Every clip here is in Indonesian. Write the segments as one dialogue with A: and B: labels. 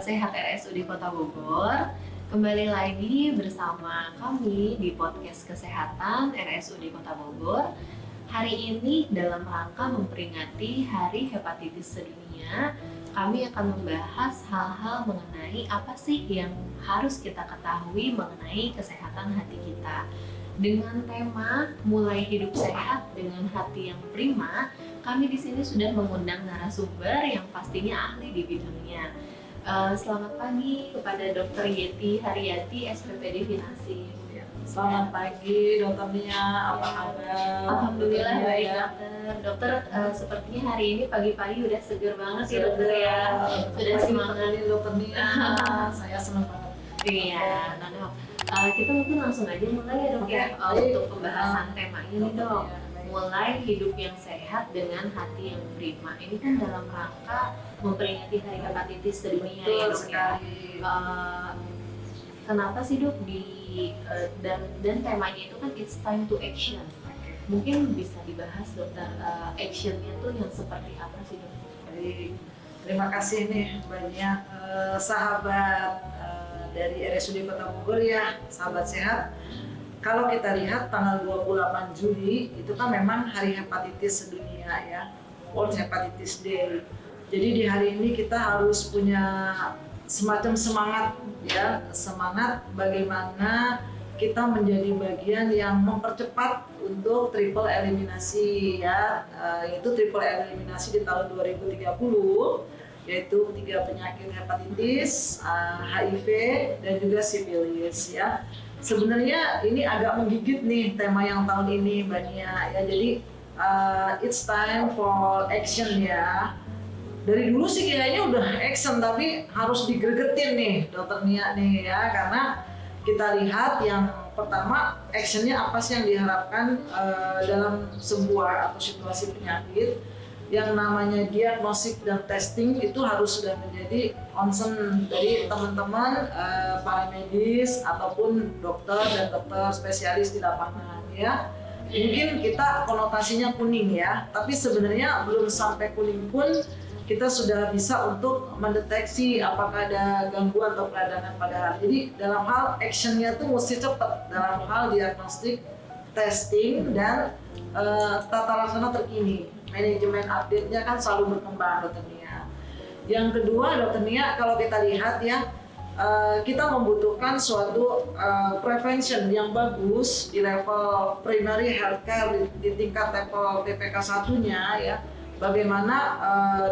A: Sehat RSUD Kota Bogor. Kembali lagi bersama kami di podcast Kesehatan RSUD Kota Bogor. Hari ini dalam rangka memperingati Hari Hepatitis Sedunia, kami akan membahas hal-hal mengenai apa sih yang harus kita ketahui mengenai kesehatan hati kita. Dengan tema Mulai Hidup Sehat dengan Hati yang Prima, kami di sini sudah mengundang narasumber yang pastinya ahli di bidangnya. Selamat pagi kepada Dr. Yeti Haryati, SPPD Vinasi.
B: Selamat pagi, Dokter Nia. Apa kabar?
A: Alhamdulillah baik, dokter. Dokter, sepertinya hari ini pagi-pagi udah seger banget ya, dokter ya. Sudah semangat,
B: Dokter Nia. Saya senang banget.
A: Iya, nah dok, kita mungkin langsung aja mulai ya dok ya, untuk pembahasan tema ini dok. Mulai hidup yang sehat dengan hati yang prima. Ini kan dalam rangka memperingati Hari Hepatitis Sedunia ya dok ya. Kenapa sih dok dan temanya itu kan it's time to action. Mungkin bisa dibahas dokter, actionnya tuh yang seperti apa sih dok?
B: Baik, terima kasih nih banyak sahabat dari RSUD Kota Bogor ya, sahabat sehat. Kalau kita lihat tanggal 28 Juli itu kan memang Hari Hepatitis Sedunia ya, World Hepatitis Day. Jadi di hari ini kita harus punya semacam semangat ya, semangat bagaimana kita menjadi bagian yang mempercepat untuk triple eliminasi ya, yaitu triple eliminasi di tahun 2030, yaitu 3 penyakit hepatitis, HIV, dan juga sifilis ya. Sebenarnya ini agak menggigit nih tema yang tahun ini Mbak Nia ya, jadi it's time for action ya. Dari dulu sih kayaknya udah action, tapi harus digregetin nih Dokter Nia nih ya, karena kita lihat yang pertama actionnya apa sih yang diharapkan dalam sebuah atau situasi penyakit. Yang namanya diagnostik dan testing itu harus sudah menjadi concern dari teman-teman para medis ataupun dokter dan dokter spesialis di lapangan ya. Mungkin kita konotasinya kuning ya, tapi sebenarnya belum sampai kuning pun kita sudah bisa untuk mendeteksi apakah ada gangguan atau peradangan pada hati. Jadi dalam hal actionnya tuh mesti cepat dalam hal diagnostik, testing, dan tata laksana terkini. Manajemen update-nya kan selalu berkembang Dokter Nia. Yang kedua Dokter Nia, kalau kita lihat ya, kita membutuhkan suatu prevention yang bagus di level primary healthcare di tingkat level PPK 1-nya ya. Bagaimana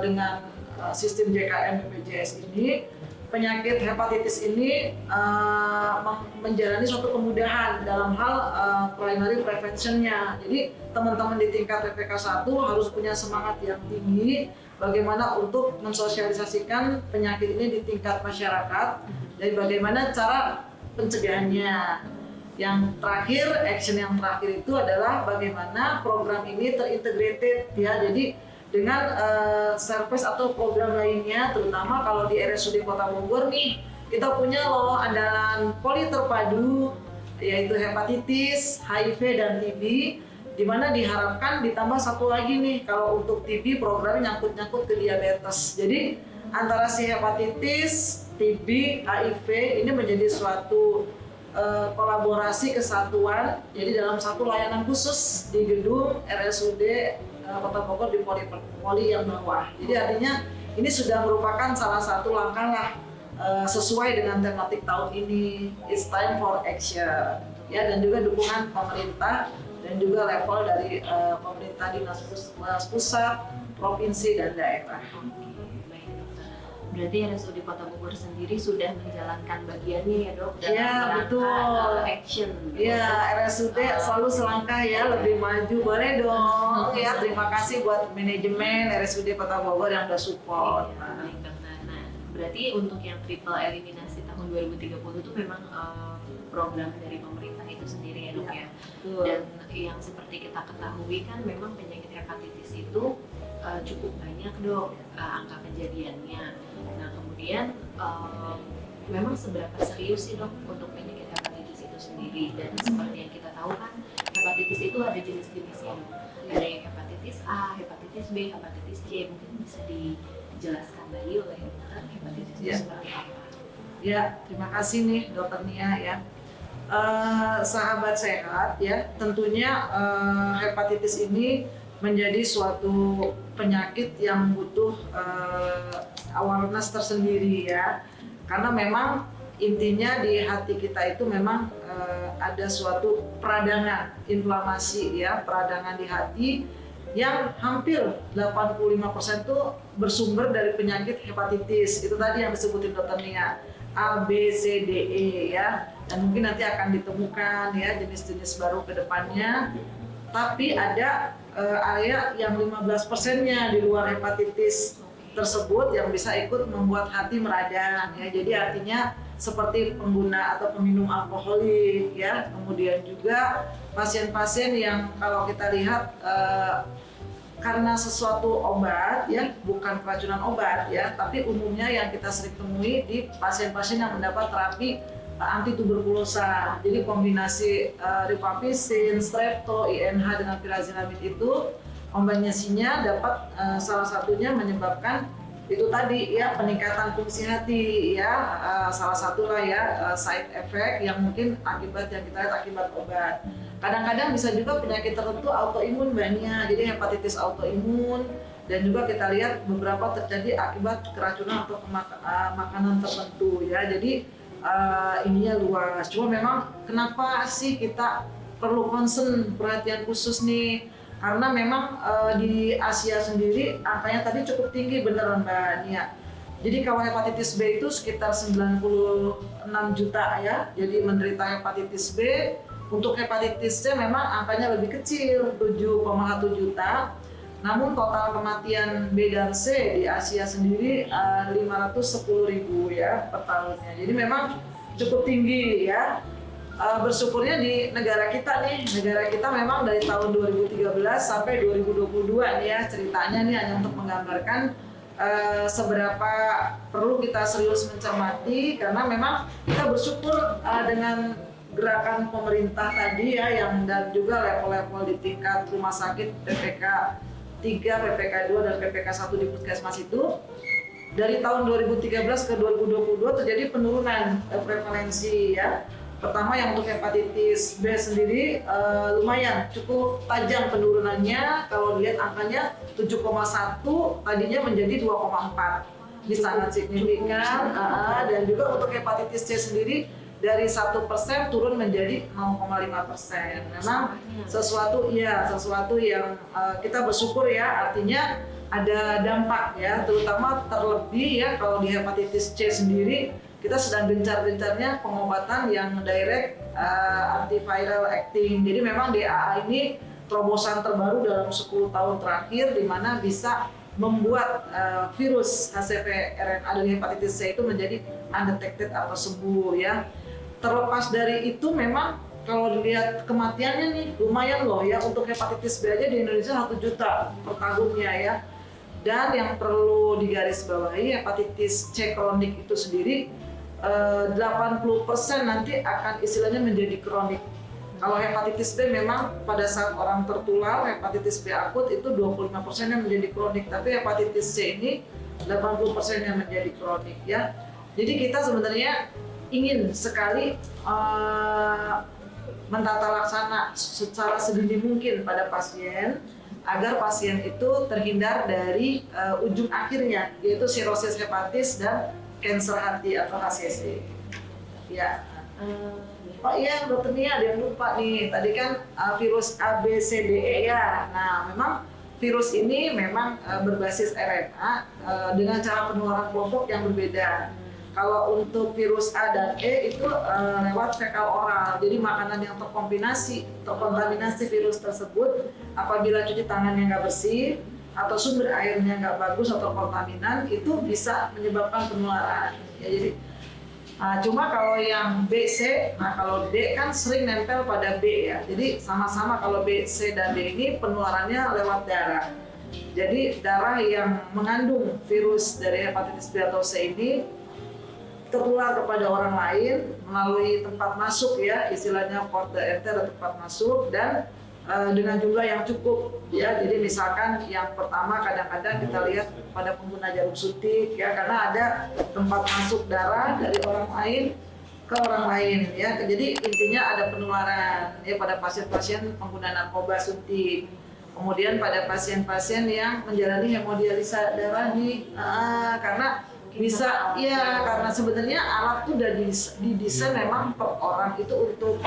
B: dengan sistem JKN BPJS ini, penyakit hepatitis ini menjalani suatu kemudahan dalam hal primary prevention-nya. Jadi teman-teman di tingkat PPK 1 harus punya semangat yang tinggi bagaimana untuk mensosialisasikan penyakit ini di tingkat masyarakat dan bagaimana cara pencegahannya. Yang terakhir, action yang terakhir itu adalah bagaimana program ini terintegrated ya. Jadi dengan service atau program lainnya, terutama kalau di RSUD Kota Bogor nih, kita punya loh andalan poli terpadu, yaitu hepatitis, HIV, dan TB, di mana diharapkan ditambah satu lagi nih, kalau untuk TB program nyangkut-nyangkut ke diabetes. Jadi antara si hepatitis, TB, HIV ini menjadi suatu kolaborasi kesatuan, jadi dalam satu layanan khusus di gedung RSUD Kota Bogor di poli yang bawah. Jadi artinya ini sudah merupakan salah satu langkah lah sesuai dengan tematik tahun ini, it's time for action ya, dan juga dukungan pemerintah dan juga level dari pemerintah dinas pusat, provinsi, dan daerah.
A: Berarti RSUD Kota Bogor sendiri sudah menjalankan bagiannya ya dok, dalam
B: betul.
A: Action.
B: Ya, RSUD selalu selangkah ya, lebih maju, boleh dong. Ya, terima kasih buat manajemen RSUD Kota Bogor yang udah support.
A: Baik dokter. Nah, berarti untuk yang triple eliminasi tahun 2030 itu memang program dari pemerintah itu sendiri ya dok ya. Dan yang seperti kita ketahui kan memang penyakit hepatitis itu cukup banyak dok angka kejadiannya. Nah kemudian memang seberapa serius sih dok untuk penyakit hepatitis itu sendiri, dan seperti yang kita tahu kan hepatitis itu ada jenis-jenisnya dok. Ada yang hepatitis A, hepatitis B, hepatitis C, mungkin bisa dijelaskan lagi oleh dokter hepatitis itu seperti apa.
B: Ya, terima kasih nih Dokter Nia ya. Sahabat sehat ya, tentunya hepatitis ini menjadi suatu penyakit yang butuh awareness tersendiri ya, karena memang intinya di hati kita itu memang ada suatu peradangan inflamasi ya, peradangan di hati yang hampir 85% itu bersumber dari penyakit hepatitis. Itu tadi yang disebutin Dokter Nia, A, B, C, D, E ya, dan mungkin nanti akan ditemukan ya jenis-jenis baru ke depannya. Tapi ada area yang 15%-nya di luar hepatitis tersebut yang bisa ikut membuat hati meradang ya. Jadi artinya seperti pengguna atau peminum alkoholik ya. Kemudian juga pasien-pasien yang kalau kita lihat karena sesuatu obat ya, bukan keracunan obat ya, tapi umumnya yang kita sering temui di pasien-pasien yang mendapat terapi anti tuberkulosa. Jadi kombinasi rifampicin, strepto, INH dengan pyrazinamide itu kombinasinya dapat salah satunya menyebabkan itu tadi ya peningkatan fungsi hati ya, salah satulah ya side effect yang mungkin akibat yang kita lihat akibat obat. Kadang-kadang bisa juga penyakit tertentu autoimun banyak, jadi hepatitis autoimun, dan juga kita lihat beberapa terjadi akibat keracunan atau makanan tertentu ya. Jadi ininya luas. Cuma memang kenapa sih kita perlu concern perhatian khusus nih? Karena memang di Asia sendiri angkanya tadi cukup tinggi beneran Mbak Nia. Jadi kalau hepatitis B itu sekitar 96 juta ya, jadi menderita hepatitis B. Untuk hepatitis C memang angkanya lebih kecil, 7,1 juta. Namun total kematian B dan C di Asia sendiri 510.000 ya per tahunnya. Jadi memang cukup tinggi ya. Bersyukurnya di negara kita nih, negara kita memang dari tahun 2013 sampai 2022 nih ya, ceritanya nih hanya untuk menggambarkan seberapa perlu kita serius mencermati, karena memang kita bersyukur dengan gerakan pemerintah tadi ya, yang dan juga level-level di tingkat rumah sakit PPK 3, PPK 2, dan PPK 1 di puskesmas itu dari tahun 2013 ke 2022 terjadi penurunan prevalensi ya. Pertama yang untuk hepatitis B sendiri lumayan cukup tajam penurunannya, kalau lihat angkanya 7,1 tadinya menjadi 2,4, ini sangat signifikan. Dan juga untuk hepatitis C sendiri dari 1% turun menjadi 0,5%. Memang sesuatu yang kita bersyukur ya, artinya ada dampak ya, terutama terlebih ya kalau di hepatitis C sendiri kita sedang gencar-gencarnya pengobatan yang direct antiviral acting. Jadi memang DAA ini terobosan terbaru dalam 10 tahun terakhir, di mana bisa membuat virus HCV RNA dari hepatitis C itu menjadi undetected atau sembuh ya. Terlepas dari itu memang kalau dilihat kematiannya nih lumayan loh ya, untuk hepatitis B aja di Indonesia 1 juta per tahunnya ya. Dan yang perlu digarisbawahi, hepatitis C kronik itu sendiri 80% nanti akan istilahnya menjadi kronik. Kalau hepatitis B memang pada saat orang tertular hepatitis B akut itu 25% yang menjadi kronik, tapi hepatitis C ini 80% yang menjadi kronik ya. Jadi kita sebenarnya ingin sekali mentata laksana secara sedini mungkin pada pasien, agar pasien itu terhindar dari ujung akhirnya, yaitu sirosis hepatis dan kanker hati atau HCC. Ya. Oh iya, Dokter Nia ada yang lupa nih. Tadi kan virus A, B, C, D, E ya. Nah, memang virus ini memang berbasis RNA dengan cara penularan kelompok yang berbeda. Kalau untuk virus A dan E itu lewat fekal oral, jadi makanan yang terkontaminasi virus tersebut, apabila cuci tangannya nggak bersih atau sumber airnya nggak bagus atau kontaminan, itu bisa menyebabkan penularan. Ya, jadi cuma kalau yang B, C, nah kalau D kan sering nempel pada B ya, jadi sama-sama kalau B, C, dan D ini penularannya lewat darah. Jadi darah yang mengandung virus dari hepatitis B atau C ini tertular kepada orang lain melalui tempat masuk ya, istilahnya port d'entrée atau tempat masuk, dan dengan jumlah yang cukup ya. Jadi misalkan yang pertama kadang-kadang kita lihat pada pengguna jarum suntik ya, karena ada tempat masuk darah dari orang lain ke orang lain ya. Jadi intinya ada penularan ya pada pasien-pasien pengguna narkoba suntik. Kemudian pada pasien-pasien yang menjalani hemodialisa darah nih, karena bisa ya, karena sebenarnya alat itu udah didesain memang per orang itu untuk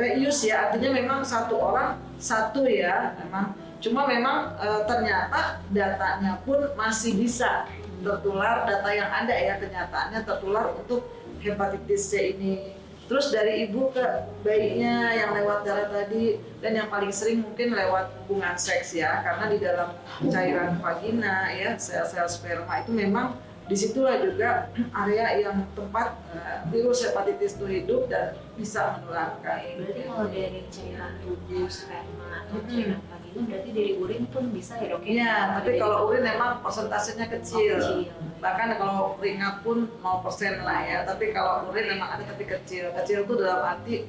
B: reuse ya, artinya memang satu orang satu ya memang. Cuma memang ternyata datanya pun masih bisa tertular, data yang ada ya kenyataannya tertular untuk hepatitis C ini. Terus dari ibu ke bayinya yang lewat darah tadi, dan yang paling sering mungkin lewat hubungan seks ya, karena di dalam cairan vagina ya, sel-sel sperma itu memang disitulah juga area yang tempat virus hepatitis itu hidup dan bisa menularkan.
A: Berarti kalau dari cairan tubuh, sperma atau cairan vagina, berarti dari urin pun bisa ya dok?
B: Iya, tapi kalau urin memang persentasenya kecil. Bahkan kalau keringat pun 0% lah ya, tapi kalau urin memang ada tapi kecil. Kecil itu dalam arti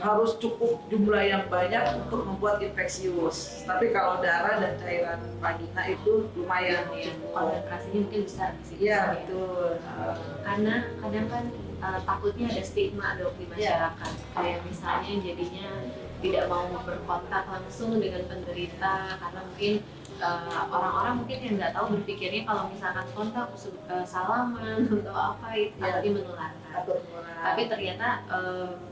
B: harus cukup jumlah yang banyak untuk membuat infeksius. Tapi kalau darah dan cairan vagina itu lumayan
A: konsentrasinya mungkin besar di situ.
B: Iya betul.
A: Karena kadang kan takutnya ada stigma dok di masyarakat. Kayak misalnya jadinya tidak mau berkontak langsung dengan penderita karena mungkin orang-orang mungkin yang nggak tahu berpikirnya kalau misalkan kontak salaman atau apa itu nanti menularkan. Tapi ternyata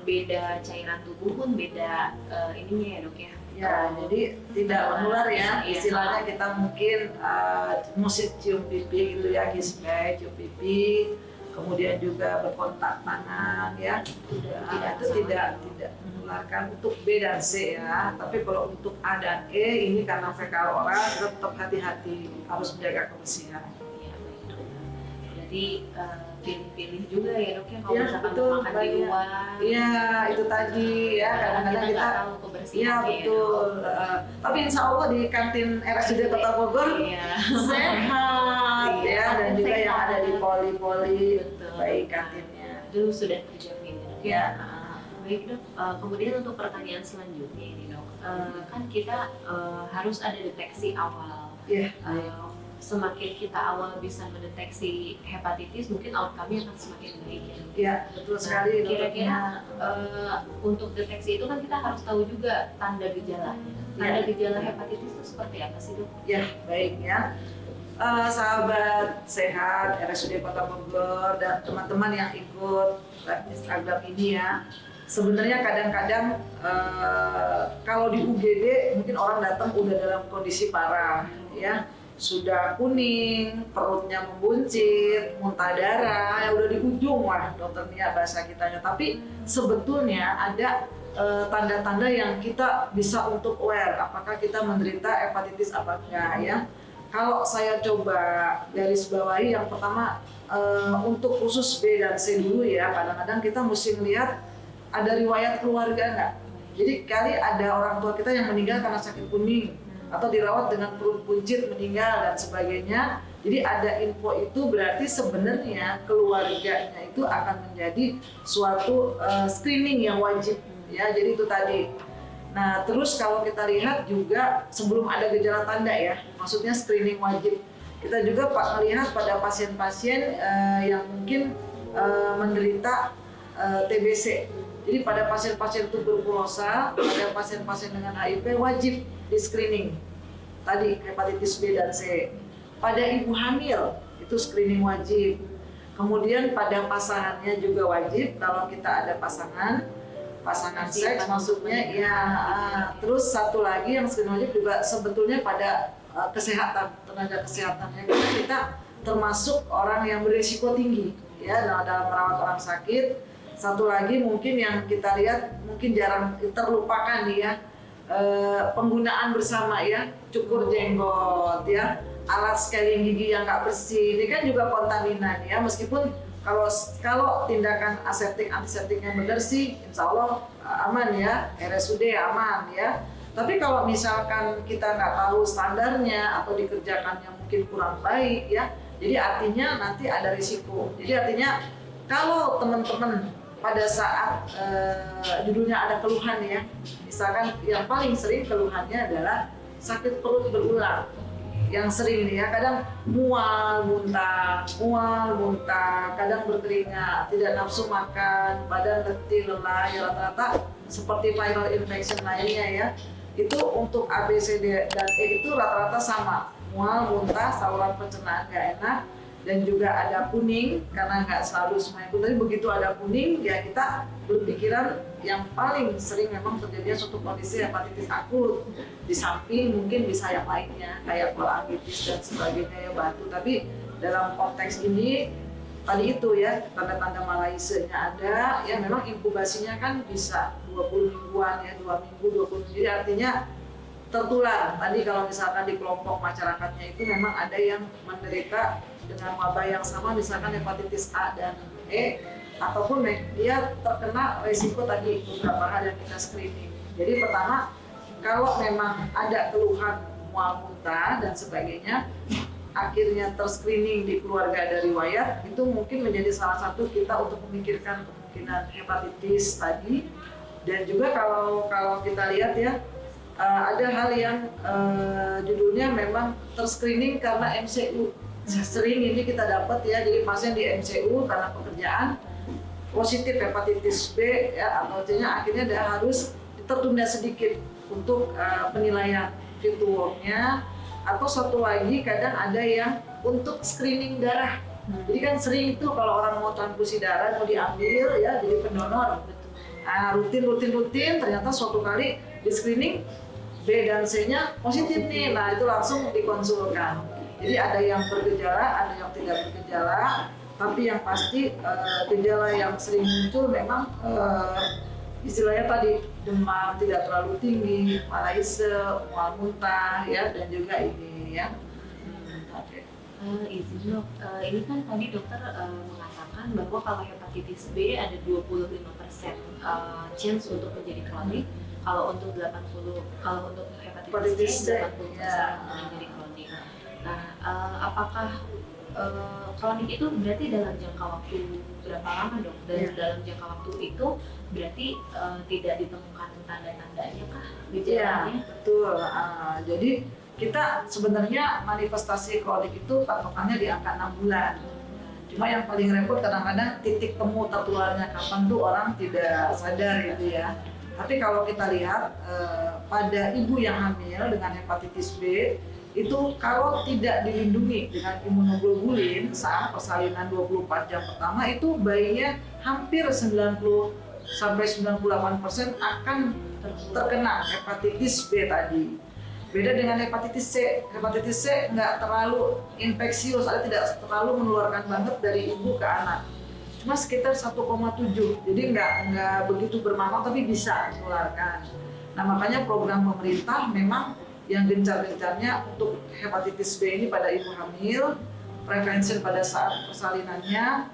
A: beda cairan tubuh pun beda ininya ya dok ya.
B: Ya, jadi tidak menular ya. Istilahnya kita mungkin mesti cium pipi gitu ya, kisbay, cium pipi, kemudian juga berkontak tangan ya. Itu tidak menularkan untuk B dan C ya. Tapi kalau untuk A dan E ini karena fekal oral kita tetap hati-hati, harus menjaga kebersihan.
A: Jadi pilih-pilih juga ya dok ya kalau
B: ya,
A: misalkan
B: betul,
A: makan di luar.
B: Iya itu tadi ya, kadang-kadang kita
A: tahu kebersihan.
B: Iya betul. Tapi insya Allah di kantin RSUD Kota Bogor sehat ya, dan juga sehat. Yang ada di poli-poli baik kantinnya.
A: Itu sudah terjamin dok ya. Baik dok, kemudian untuk pertanyaan selanjutnya ini dok, kan kita harus ada deteksi awal. Semakin kita awal bisa mendeteksi hepatitis, mungkin outcome-nya akan semakin baik ya.
B: Iya, betul sekali.
A: Kira-kira untuk deteksi itu kan kita harus tahu juga tanda gejalanya. Tanda gejala hepatitis itu seperti apa sih dok?
B: Ya, baik ya. Sahabat sehat RSUD Kota Bogor dan teman-teman yang ikut Instagram ini ya. Sebenarnya kadang-kadang kalau di UGD mungkin orang datang udah dalam kondisi parah ya. Sudah kuning, perutnya membuncit, muntah darah, ya udah di ujung lah dokter Nia bahasa kitanya. Tapi sebetulnya ada tanda-tanda yang kita bisa untuk aware apakah kita menderita hepatitis apa enggak ya. Kalau saya coba garis bawahi, yang pertama untuk khusus B dan C dulu ya, kadang-kadang kita mesti melihat ada riwayat keluarga enggak. Jadi kali ada orang tua kita yang meninggal karena sakit kuning, atau dirawat dengan perut buncit meninggal dan sebagainya. Jadi ada info itu berarti sebenarnya keluarganya itu akan menjadi suatu screening yang wajib ya. Jadi itu tadi. Nah terus kalau kita lihat juga sebelum ada gejala tanda ya, maksudnya screening wajib. Kita juga melihat pada pasien-pasien yang mungkin menderita TBC. Jadi pada pasien-pasien tuberkulosa, pada pasien-pasien dengan HIV wajib di screening. Tadi hepatitis B dan C. Pada ibu hamil itu screening wajib. Kemudian pada pasangannya juga wajib kalau kita ada pasangan seks maksudnya ya. Terus satu lagi yang screening wajib juga sebetulnya pada kesehatan, tenaga kesehatannya, karena kita termasuk orang yang berisiko tinggi ya dalam merawat orang sakit. Satu lagi mungkin yang kita lihat mungkin jarang terlupakan nih ya, penggunaan bersama ya, cukur jenggot ya, alat scaling gigi yang nggak bersih, ini kan juga kontaminan ya. Meskipun kalau tindakan aseptik antiseptiknya benar sih, insya Allah aman ya, RSUD aman ya. Tapi kalau misalkan kita nggak tahu standarnya atau dikerjakannya mungkin kurang baik ya, jadi artinya nanti ada risiko. Jadi artinya kalau teman-teman pada saat judulnya ada keluhan ya, misalkan yang paling sering keluhannya adalah sakit perut berulang. Yang sering nih ya, kadang mual, muntah, kadang berkeringat, tidak nafsu makan, badan letih, lelah, ya rata-rata seperti viral infection lainnya ya. Itu untuk A, B, C, D, dan E itu rata-rata sama. Mual, muntah, saluran pencernaan nggak enak, dan juga ada kuning, karena nggak selalu semuanya kuning. Tapi begitu ada kuning, ya kita berpikiran yang paling sering memang terjadinya suatu kondisi hepatitis akut. Di samping mungkin bisa yang lainnya, kayak kolangitis dan sebagainya ya batu. Tapi dalam konteks ini, tadi itu ya, tanda-tanda malaisenya ada, ya memang inkubasinya kan bisa 20 mingguan ya, 2 minggu, 20 minggu. Jadi artinya tertular. Tadi kalau misalkan di kelompok masyarakatnya itu memang ada yang menderita dengan wabah yang sama, misalkan hepatitis A dan E, ataupun dia terkena resiko tadi beberapa hal yang kita screening. Jadi pertama, kalau memang ada keluhan mual muntah dan sebagainya, akhirnya terscreening di keluarga ada riwayat, itu mungkin menjadi salah satu kita untuk memikirkan kemungkinan hepatitis tadi. Dan juga kalau kita lihat ya, ada hal yang judulnya memang terscreening karena MCU. Sering ini kita dapat ya, jadi pasien di MCU karena pekerjaan positif hepatitis B ya, atau C-nya akhirnya dia harus tertunda sedikit untuk penilaian fit to work-nya. Atau satu lagi kadang ada yang untuk screening darah. Jadi kan sering itu kalau orang mau transfusi darah mau diambil ya jadi pendonor. Rutin ternyata suatu kali di screening B dan C-nya positif nih, nah itu langsung dikonsulkan. Jadi ada yang bergejala, ada yang tidak bergejala, tapi yang pasti gejala yang sering muncul memang istilahnya tadi demam tidak terlalu tinggi, malaise, mual muntah ya, dan juga ini ya.
A: Izin dok, ini kan tadi dokter mengatakan bahwa kalau hepatitis B ada 25% chance untuk menjadi kronik. Kalau untuk hepatitis C 80% menjadi kronik. Nah, apakah kronik itu berarti dalam jangka waktu berapa lama dok? Dan dalam jangka waktu itu berarti tidak ditemukan tanda-tandanya kah? Gejalanya?
B: Iya, betul. Jadi kita sebenarnya manifestasi kronik itu patokannya di angka 6 bulan. Cuma yang paling repot kadang-kadang titik temu tertularnya kapan tuh orang tidak sadar gitu ya. Tapi kalau kita lihat pada ibu yang hamil dengan hepatitis B itu kalau tidak dilindungi dengan imunoglobulin saat persalinan 24 jam pertama itu bayinya hampir 90 sampai 98% akan terkena hepatitis B tadi. Beda dengan hepatitis C. Hepatitis C nggak terlalu infeksius, tidak terlalu menularkan banget dari ibu ke anak. Cuma sekitar 1,7, jadi nggak begitu bermanfaat tapi bisa menularkan. Nah makanya program pemerintah memang yang gencar-gencarnya untuk hepatitis B ini pada ibu hamil, prevention pada saat persalinannya.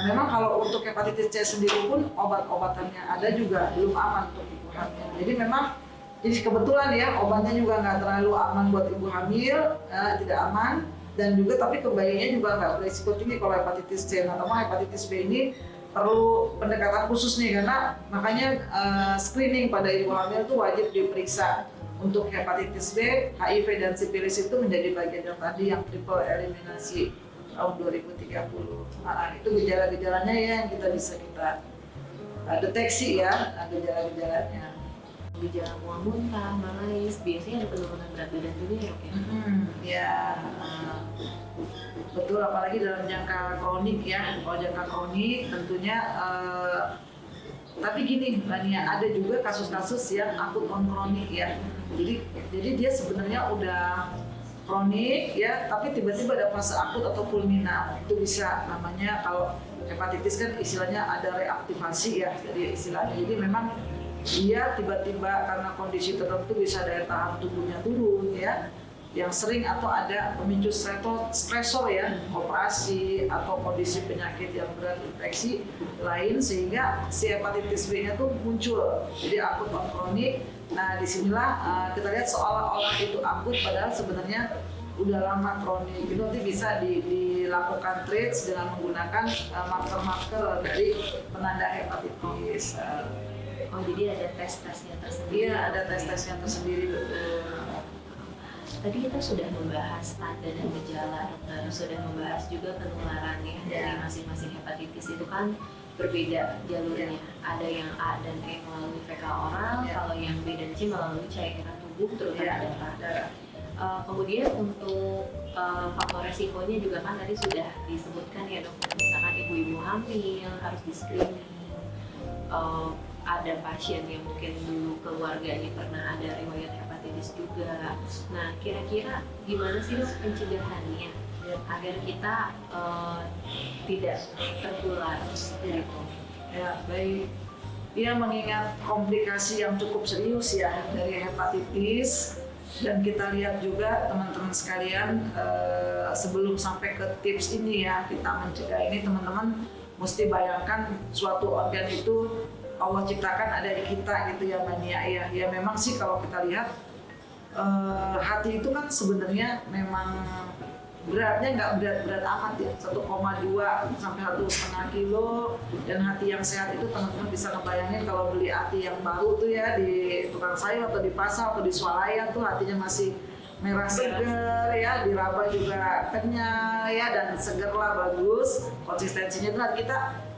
B: Memang kalau untuk hepatitis C sendiri pun obat-obatannya ada juga belum aman untuk ibu hamil. Jadi memang jadi kebetulan ya obatnya juga nggak terlalu aman buat ibu hamil, tidak aman. Dan juga tapi ke bayinya juga nggak berisiko tinggi kalau hepatitis C. Nah, teman hepatitis B ini perlu pendekatan khusus nih karena makanya screening pada ibu hamil itu wajib diperiksa untuk hepatitis B, HIV dan sifilis itu menjadi bagian yang tadi yang triple eliminasi tahun 2030. Nah, itu gejala-gejalanya ya yang kita bisa deteksi ya gejala-gejalanya.
A: Gejala mual muntah, malaise, biasanya ada penurunan berat badan juga ya dok ya?
B: Ya, betul apalagi dalam jangka kronik ya. Kalau jangka kronik tentunya tapi gini Mbak Nia, ada juga kasus-kasus yang akut on kronik ya. Jadi dia sebenarnya udah kronik ya, tapi tiba-tiba ada fase akut atau fulminal. Itu bisa namanya kalau hepatitis kan istilahnya ada reaktivasi ya, jadi istilahnya. Jadi memang dia tiba-tiba karena kondisi tertentu bisa daya tahan tubuhnya turun ya, yang sering atau ada pemicu stresor ya, operasi atau kondisi penyakit yang berat infeksi lain sehingga si hepatitis B-nya tuh muncul jadi akut non kronik. Nah disinilah kita lihat seolah-olah itu akut padahal sebenarnya udah lama kronik. Itu nanti bisa dilakukan treat dengan menggunakan marker-marker dari penanda hepatitis.
A: Oh, jadi ada tes-tesnya tersendiri.
B: Iya, ada tes-tesnya tersendiri, betul.
A: Tadi kita sudah membahas tanda dan gejala, dokter. Sudah membahas juga penularannya dari masing-masing hepatitis itu kan berbeda jalurnya. Ada yang A dan E melalui fekal oral, kalau yang B dan C melalui cairan tubuh terutama darah. Kemudian untuk faktor resikonya juga kan tadi sudah disebutkan ya dokter. Misalkan ibu-ibu hamil harus di screening. Ada pasien yang mungkin dulu keluarganya pernah ada riwayat hepatitis juga. Nah, kira-kira gimana sih dok pencegahannya agar kita tidak tertular gitu?
B: Ya, baik. Dia mengingat komplikasi yang cukup serius ya dari hepatitis, dan kita lihat juga teman-teman sekalian sebelum sampai ke tips ini ya kita mencegah ini, teman-teman mesti bayangkan suatu organ itu Allah ciptakan ada di kita gitu ya Mania ya. Ya memang sih kalau kita lihat hati itu kan sebenarnya memang beratnya nggak berat-berat amat ya, 1,2 sampai 1,5 kilo, dan hati yang sehat itu teman-teman bisa ngebayangin kalau beli hati yang baru tuh ya di tukang sayur atau di pasar atau di swalayan tuh hatinya masih merah seger ya, diraba juga kenyal ya, dan seger lah, bagus konsistensinya. Itu nanti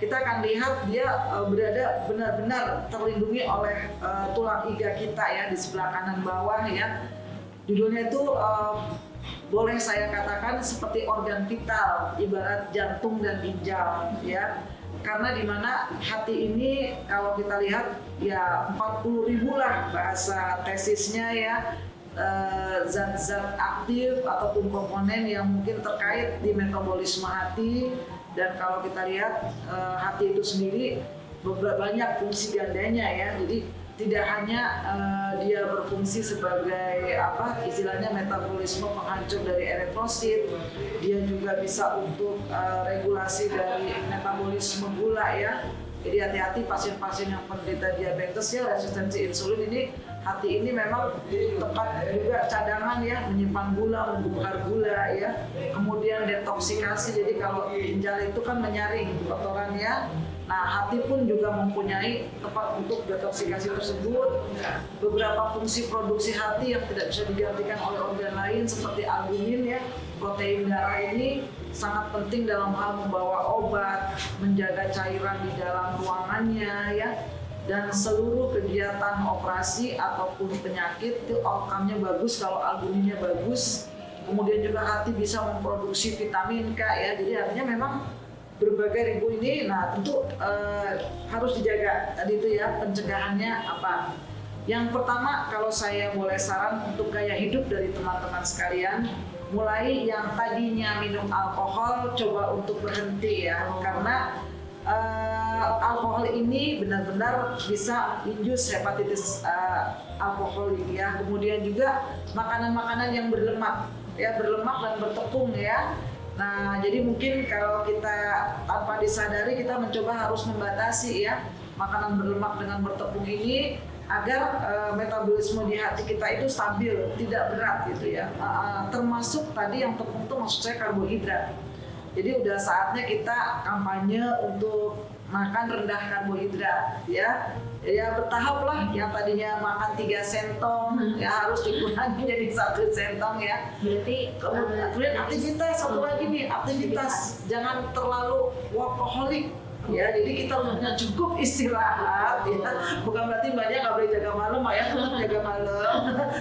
B: kita akan lihat dia berada benar-benar terlindungi oleh tulang iga kita ya di sebelah kanan bawah ya. Judulnya itu boleh saya katakan seperti organ vital, ibarat jantung dan ginjal ya. Karena di mana hati ini kalau kita lihat ya 40.000 lah bahasa tesisnya ya, zat-zat aktif ataupun komponen yang mungkin terkait di metabolisme hati. Dan kalau kita lihat hati itu sendiri banyak fungsi gandanya ya. Jadi tidak hanya dia berfungsi sebagai istilahnya metabolisme penghancur dari eritrosit, dia juga bisa untuk regulasi dari metabolisme gula ya. Jadi hati-hati pasien-pasien yang penderita diabetes ya, resistensi insulin ini, hati ini memang tempat juga cadangan ya, menyimpan gula, membongkar gula ya. Kemudian detoksikasi, jadi kalau ginjal itu kan menyaring kotorannya. Nah, hati pun juga mempunyai tempat untuk detoksikasi tersebut. Beberapa fungsi produksi hati yang tidak bisa digantikan oleh organ lain seperti albumin ya, protein darah ini sangat penting dalam hal membawa obat, menjaga cairan di dalam ruangannya ya. Dan seluruh kegiatan operasi ataupun penyakit itu outcome-nya bagus kalau albuminnya bagus. Kemudian juga hati bisa memproduksi vitamin K ya. Jadi artinya memang berbagai ribu ini, nah tentu harus dijaga tadi itu ya. Pencegahannya apa? Yang pertama, kalau saya boleh saran untuk gaya hidup dari teman-teman sekalian, mulai yang tadinya minum alkohol coba untuk berhenti ya, karena alkohol ini benar-benar bisa induce hepatitis alkoholik ya. Kemudian juga makanan-makanan yang berlemak ya, berlemak dan bertepung ya. Nah, jadi mungkin kalau kita tanpa disadari kita mencoba harus membatasi ya makanan berlemak dengan bertepung ini agar metabolisme di hati kita itu stabil, tidak berat gitu ya. Termasuk tadi yang tepung itu maksud saya karbohidrat. Jadi udah saatnya kita kampanye untuk makan rendah karbohidrat ya. Ya bertahap lah, yang tadinya makan 3 sentong ya harus dikurangi jadi 1 sentong ya.
A: Berarti
B: kemudian aktivitas, satu lagi nih, aktivitas jangan terlalu workaholic ya. Jadi kita punya cukup istirahat ya. Bukan berarti mbaknya nggak boleh jaga malam, ya tetap jaga malam.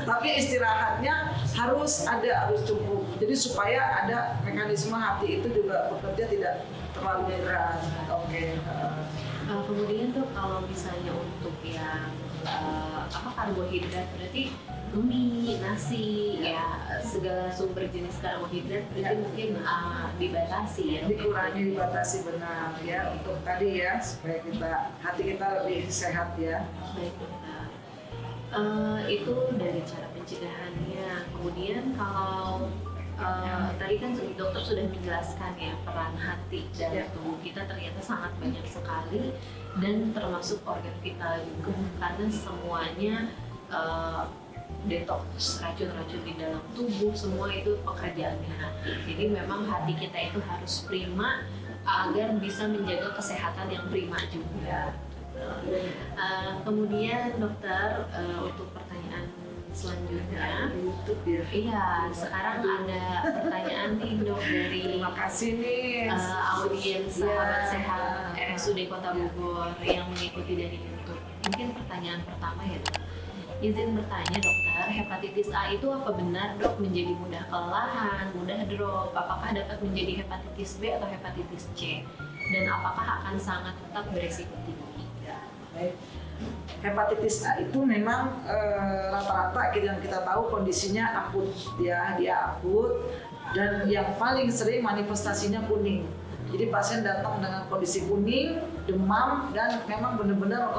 B: Tapi istirahatnya harus cukup. Jadi supaya ada mekanisme hati itu juga bekerja tidak terlalu berat. Oke.
A: Kemudian tuh kalau misalnya untuk yang karbohidrat, berarti mie, nasi, ya segala sumber jenis karbohidrat berarti mungkin dibatasi ya.
B: Dikurangi, dibatasi, benar ya, untuk tadi ya supaya hati kita lebih sehat ya.
A: Baik dokter. Itu dari cara pencegahannya. Kemudian kalau tadi kan dokter sudah menjelaskan ya peran hati dalam tubuh kita ternyata sangat banyak sekali dan termasuk organ vital juga karena semuanya detoks racun-racun di dalam tubuh, semua itu pekerjaannya hati. Jadi memang hati kita itu harus prima agar bisa menjaga kesehatan yang prima juga. Kemudian dokter, untuk pertanyaan selanjutnya,
B: YouTube ya.
A: iya sekarang ada pertanyaan nih dok dari
B: Terima kasih nih.
A: audiens sahabat sehat RSUD Kota Bogor yang mengikuti dari YouTube. Mungkin pertanyaan pertama ya dok. Izin bertanya dokter, hepatitis A itu apa benar dok menjadi mudah kelelahan, mudah drop? Apakah dapat menjadi hepatitis B atau hepatitis C? Dan apakah akan sangat tetap beresiko tinggi?
B: Ya, baik. Hepatitis A itu memang rata-rata yang kita tahu kondisinya akut ya, dia akut dan yang paling sering manifestasinya kuning. Jadi pasien datang dengan kondisi kuning, demam dan memang benar-benar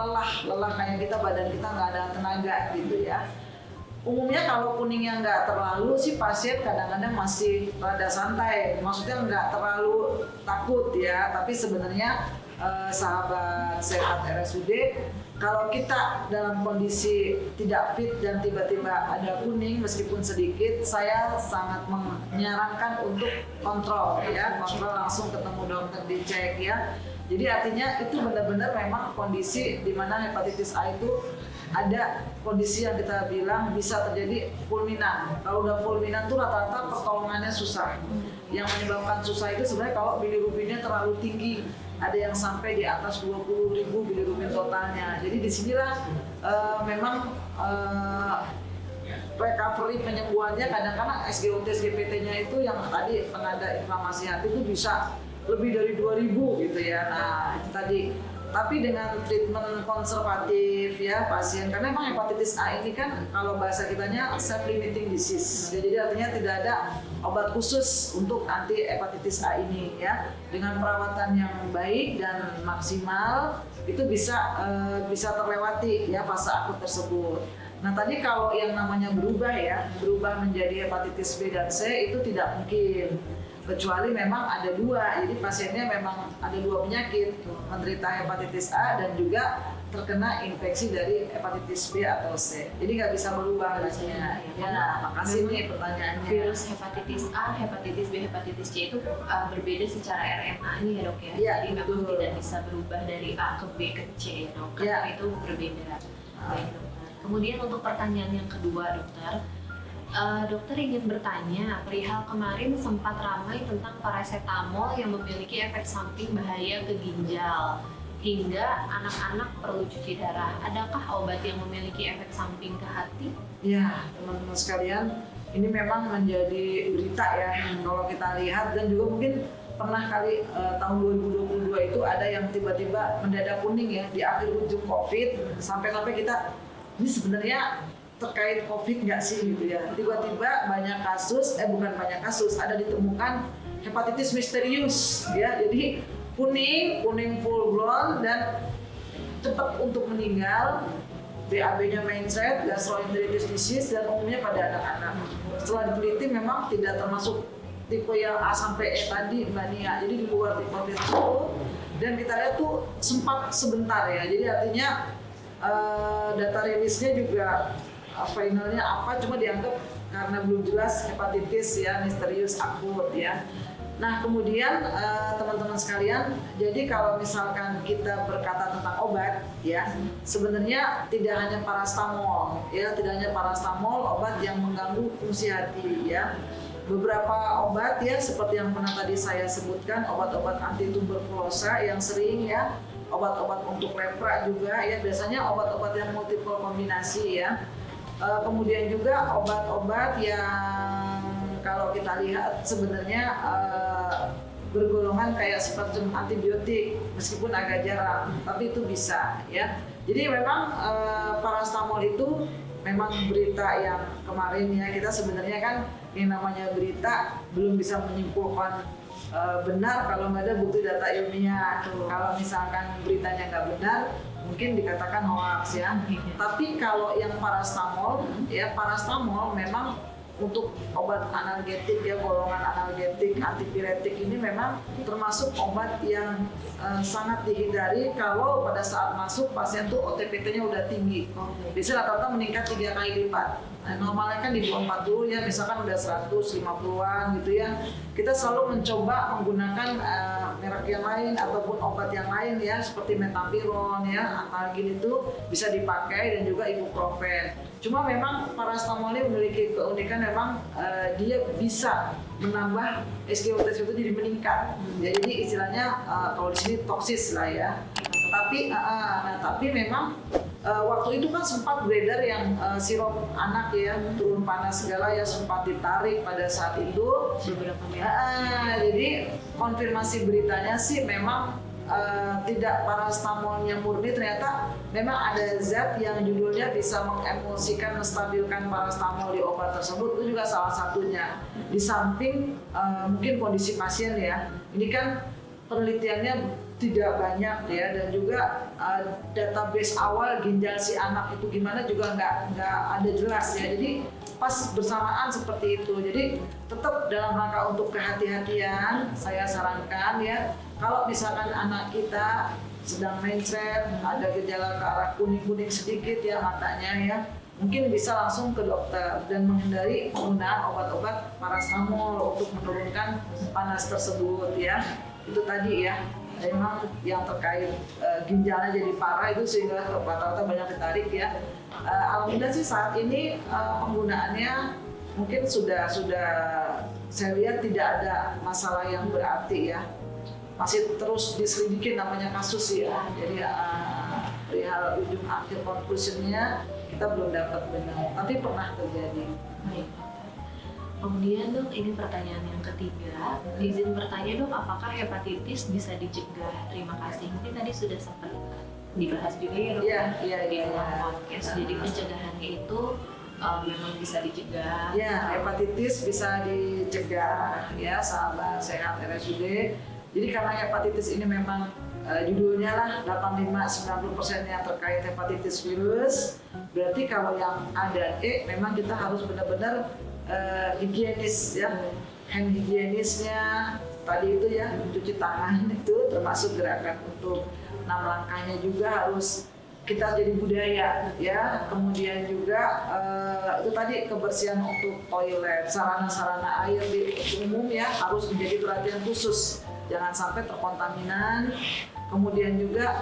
B: lelah kayak kita, badan kita nggak ada tenaga gitu ya. Umumnya kalau kuningnya nggak terlalu sih pasien kadang-kadang masih rada santai, maksudnya nggak terlalu takut ya, tapi sebenarnya sahabat sehat RSUD, kalau kita dalam kondisi tidak fit dan tiba-tiba ada kuning meskipun sedikit, saya sangat menyarankan untuk kontrol ya, kontrol langsung ketemu dokter dicek ya. Jadi artinya itu benar-benar memang kondisi di mana hepatitis A itu ada kondisi yang kita bilang bisa terjadi fulminan. Kalau udah fulminan tuh rata-rata pertolongannya susah. Yang menyebabkan susah itu sebenarnya kalau bilirubinnya terlalu tinggi. Ada yang sampai di atas 20.000 bilirubin totalnya. Jadi disinilah memang recovery penyembuhannya kadang-kadang SGOT SGPT-nya itu yang tadi penanda inflamasi hati itu bisa lebih dari 2.000 gitu ya. Nah itu tadi. Tapi dengan treatment konservatif ya pasien, karena memang hepatitis A ini kan kalau bahasa kitanya self-limiting disease. Jadi artinya tidak ada obat khusus untuk anti hepatitis A ini ya. Dengan perawatan yang baik dan maksimal itu bisa terlewati ya fase akut tersebut. Nah tadi kalau yang namanya berubah menjadi hepatitis B dan C itu tidak mungkin. Kecuali memang ada dua, jadi pasiennya memang ada dua penyakit, menderita hepatitis A dan juga terkena infeksi dari hepatitis B atau C. Jadi nggak bisa berubah rasanya. Ya, makasih nih pertanyaannya.
A: Virus hepatitis A, hepatitis B, hepatitis C itu berbeda secara RNA-nya ya dok ya?
B: Ya,
A: jadi memang tidak bisa berubah dari A ke B ke C ya dok, karena itu berbeda. Baik, dokter. Kemudian untuk pertanyaan yang kedua dokter, dokter ingin bertanya, perihal kemarin sempat ramai tentang paracetamol yang memiliki efek samping bahaya ke ginjal hingga anak-anak perlu cuci darah. Adakah obat yang memiliki efek samping ke hati?
B: Ya, teman-teman sekalian, ini memang menjadi berita ya kalau kita lihat, dan juga mungkin pernah kali tahun 2022 itu ada yang tiba-tiba mendadak kuning ya di akhir ujung COVID, sampai kita ini sebenarnya terkait COVID nggak sih gitu ya. Tiba-tiba banyak kasus, bukan banyak kasus, ada ditemukan hepatitis misterius ya. Jadi kuning full blown dan cepat untuk meninggal. BAB-nya mencret, gastroenteritis disease, dan umumnya pada anak-anak. Setelah diteliti memang tidak termasuk tipe yang A sampai E tadi Mbak Nia. Jadi di luar tipe itu, dan kita lihat tuh sempat sebentar ya. Jadi artinya data rilisnya juga finalnya apa, cuma dianggap karena belum jelas hepatitis ya misterius akut ya. Nah kemudian teman-teman sekalian, jadi kalau misalkan kita berkata tentang obat ya, sebenarnya tidak hanya parastamol ya, tidak hanya parastamol obat yang mengganggu fungsi hati ya. Beberapa obat ya seperti yang pernah tadi saya sebutkan, obat-obat anti tuberkulosa yang sering ya, obat-obat untuk lepra juga ya, biasanya obat-obat yang multiple kombinasi ya. Kemudian juga obat-obat yang kalau kita lihat sebenarnya bergolongan kayak semacam antibiotik meskipun agak jarang, tapi itu bisa ya. Jadi memang parastamol itu memang berita yang kemarin ya, kita sebenarnya kan yang namanya berita belum bisa menyimpulkan benar kalau nggak ada bukti data ilmiah. Kalau misalkan beritanya nggak benar, mungkin dikatakan hoax ya. Tapi kalau yang parastamol ya, parastamol memang untuk obat analgetik ya, golongan analgetik, antipiretik ini memang termasuk obat yang sangat dihindari kalau pada saat masuk pasien tuh OTPT-nya udah tinggi. Biasanya rata-rata meningkat 3 kali lipat. Nah, normalnya kan di bawah 40 ya, misalkan udah 150-an gitu ya. Kita selalu mencoba menggunakan merek yang lain ataupun obat yang lain ya, seperti metapiron ya, analgin itu bisa dipakai dan juga ibuprofen. Cuma memang paracetamol ini memiliki keunikan memang dia bisa menambah SGO-T itu jadi meningkat. Jadi istilahnya kalau di sini toksis lah ya. Tapi memang waktu itu kan sempat beredar yang sirup anak ya, turun panas segala ya, sempat ditarik pada saat itu. Jadi konfirmasi beritanya sih memang tidak parastamolnya murni, ternyata memang ada zat yang judulnya bisa mengemulsikan, menstabilkan parastamol di obat tersebut. Itu juga salah satunya. Di samping mungkin kondisi pasien ya, ini kan penelitiannya tidak banyak ya, dan juga database awal ginjal si anak itu gimana juga nggak ada jelas ya. Jadi pas bersamaan seperti itu. Jadi tetap dalam rangka untuk kehati-hatian, saya sarankan ya, kalau misalkan anak kita sedang mencret, ada gejala ke arah kuning-kuning sedikit ya matanya ya, mungkin bisa langsung ke dokter dan menghindari penggunaan obat-obat parastamol untuk menurunkan panas tersebut ya. Itu tadi ya, memang yang terkait ginjalnya jadi parah itu sehingga rata-rata banyak ditarik ya. Alhamdulillah sih saat ini penggunaannya mungkin sudah saya lihat tidak ada masalah yang berarti ya. Masih terus diselidiki namanya kasus ya. Jadi perihal ujung akhir conclusionnya kita belum dapat benar, tapi pernah terjadi.
A: Baik. Kemudian dok, ini pertanyaan yang ketiga. Izin bertanya dok, apakah hepatitis bisa dicegah? Terima kasih. Mungkin tadi sudah sempat dibahas juga ya dok di dalam podcast. Jadi pencegahannya itu memang bisa dicegah.
B: Ya, hepatitis bisa dicegah ya, sahabat sehat RSUD. Jadi karena hepatitis ini memang judulnya lah 85-90%-nya terkait hepatitis virus. Berarti kalau yang ada memang kita harus benar-benar higienis ya, hand higienisnya tadi itu ya, cuci tangan itu termasuk gerakan untuk 6 langkahnya juga harus kita jadi budaya ya. Kemudian juga itu tadi kebersihan untuk toilet, sarana-sarana air di umum ya harus menjadi perhatian khusus, jangan sampai terkontaminan. Kemudian juga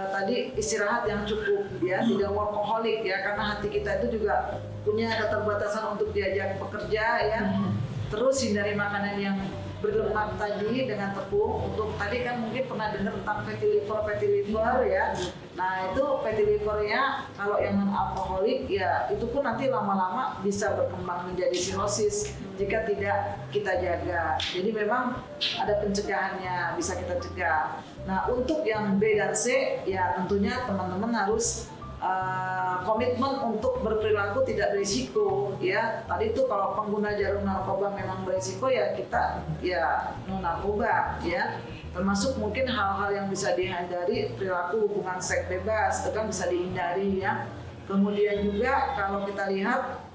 B: tadi istirahat yang cukup ya, tidak workaholic ya, karena hati kita itu juga punya keterbatasan untuk diajak bekerja ya. Terus hindari makanan yang berlemak tadi dengan tepung. Untuk tadi kan mungkin pernah dengar tentang fatty liver ya. Nah itu fatty livernya kalau yang non alkoholik ya itu pun nanti lama-lama bisa berkembang menjadi sirosis jika tidak kita jaga. Jadi memang ada pencegahannya, bisa kita cegah. Nah untuk yang B dan C ya tentunya teman-teman harus komitmen untuk berperilaku tidak berisiko ya. Tadi itu kalau pengguna jarum narkoba memang berisiko ya kita ya non narkoba ya. Termasuk mungkin hal-hal yang bisa dihindari, perilaku hubungan seks bebas itu kan bisa dihindari ya. Kemudian juga kalau kita lihat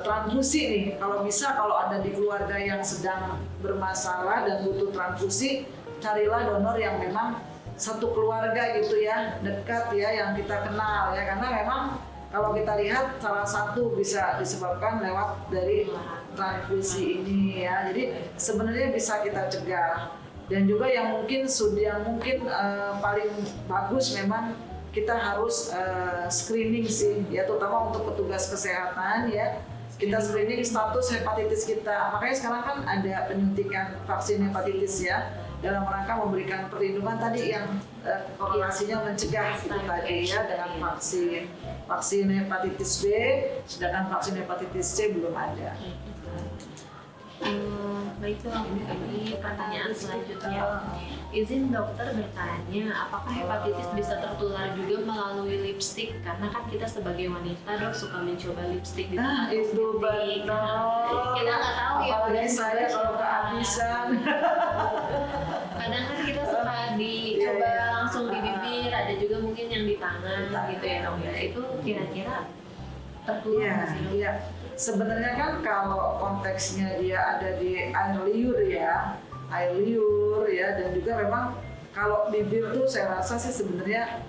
B: transfusi nih, kalau bisa kalau ada di keluarga yang sedang bermasalah dan butuh transfusi, carilah donor yang memang satu keluarga gitu ya, dekat ya, yang kita kenal ya, karena memang kalau kita lihat salah satu bisa disebabkan lewat dari transfusi ini ya. Jadi sebenarnya bisa kita cegah. Dan juga yang mungkin paling bagus memang kita harus screening sih ya, terutama untuk petugas kesehatan ya. Kita screening status hepatitis kita. Makanya sekarang kan ada penyuntikan vaksin hepatitis ya, dalam rangka memberikan perlindungan tadi yang korelasinya mencegah itu tadi ya dengan vaksin hepatitis B, sedangkan vaksin hepatitis C belum ada.
A: Baik dok, ini pertanyaan selanjutnya. Izin dokter bertanya, apakah hepatitis bisa tertular juga melalui lipstik? Karena kan kita sebagai wanita dok suka mencoba lipstik di tempat
B: Itu benar.
A: Kita nggak tahu ya.
B: Apalagi saya kalau kehabisan.
A: Kadang kan kita suka dicoba langsung di bibir, ada juga mungkin yang di tangan gitu ya dok ya. Itu kira-kira tertular nggak sih dok?
B: Iya. sebenarnya kan kalau konteksnya dia ada di air liur ya, dan juga memang kalau bibir tuh saya rasa sih sebenarnya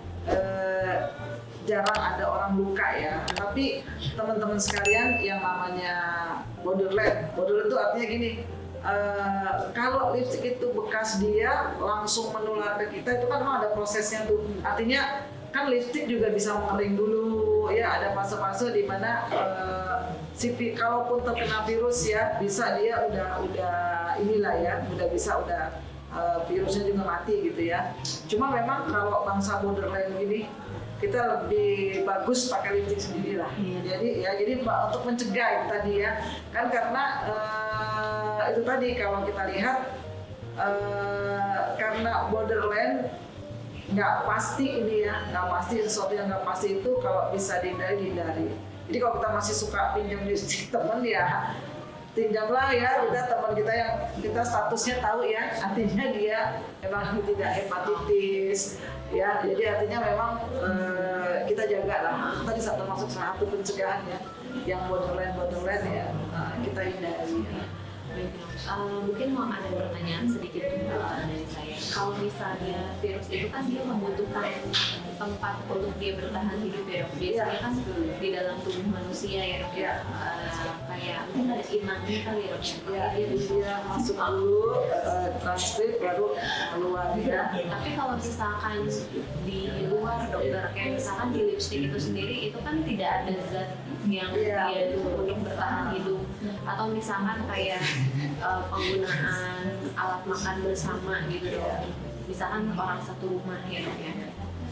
B: jarang ada orang luka ya. Tapi teman-teman sekalian yang namanya borderline itu artinya gini, kalau lipstick itu bekas dia langsung menular ke kita, itu kan memang ada prosesnya tuh. Artinya kan lipstick juga bisa mengering dulu ya, ada fase-fase di mana kalaupun terkena virus ya bisa dia udah inilah ya, virusnya juga mati gitu ya. Cuma memang kalau bangsa borderline gini kita lebih bagus pakai lipstick sendiri lah. Jadi untuk mencegah itu tadi ya, kan karena itu tadi kalau kita lihat karena borderline nggak pasti ini ya, nggak pasti, sesuatu yang nggak pasti itu kalau bisa dihindari. Jadi kalau kita masih suka pinjam lipstick temen ya pinjamlah ya, udah teman kita yang kita statusnya tahu ya, artinya dia memang tidak hepatitis ya, jadi artinya memang kita jaga lah. Tadi termasuk satu pencegahan ya, yang borderline ya kita hindari.
A: Mungkin mau ada pertanyaan sedikit dari saya. Kalau misalnya virus itu kan dia membutuhkan tempat untuk dia bertahan hidup ya dok. Biasanya kan di dalam tubuh manusia ya dok. Kayak mungkin ada inangnya kali ya dok.
B: Dia masuk dulu, transkrit baru keluar ya.
A: Tapi kalau misalkan di luar dokter, kayak misalkan di lipstick itu sendiri itu kan tidak ada zat yang dia untuk bertahan hidup, atau misalkan kayak penggunaan alat makan bersama gitu dok. Misalkan orang satu rumah ya dok ya.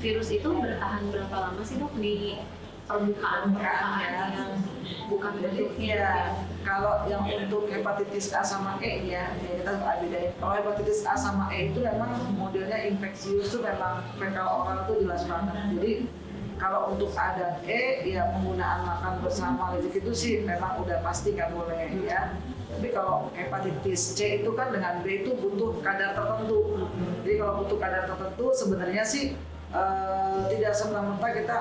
A: Virus itu bertahan berapa lama sih dok di permukaan yang bukan bentuknya?
B: Ya, kalau yang untuk hepatitis A sama E ya, kita bedain. Kalau hepatitis A sama E itu memang modelnya infeksius, itu memang fekal oral itu jelas banget. Jadi kalau untuk A dan E ya penggunaan makan bersama itu sih memang udah pasti nggak boleh ya. Tapi kalau hepatitis C itu kan dengan B itu butuh kadar tertentu. Jadi kalau butuh kadar tertentu sebenarnya sih tidak serta-merta kita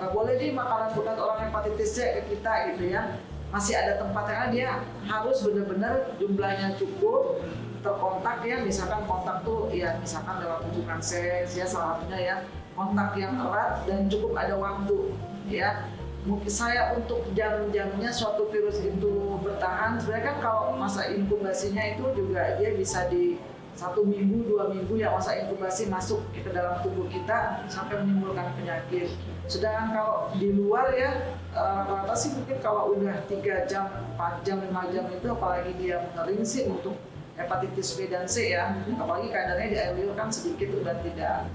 B: nggak boleh nih makanan bekas orang hepatitis C ke kita gitu ya. Masih ada tempat karena dia harus benar-benar jumlahnya cukup terkontak ya. Misalkan kontak tuh ya misalkan lewat hubungan seks ya, salah satunya ya kontak yang erat dan cukup ada waktu ya. Mungkin saya untuk jam-jamnya suatu virus itu bertahan, sebenarnya kan kalau masa inkubasinya itu juga dia bisa di 1 minggu, 2 minggu ya masa inkubasi masuk ke dalam tubuh kita sampai menimbulkan penyakit. Sedangkan kalau di luar ya rata-rata sih mungkin kalau udah 3 jam, 4 jam, 5 jam itu apalagi dia mengering sih untuk hepatitis B dan C ya, apalagi kadarnya di air liur kan sedikit udah tidak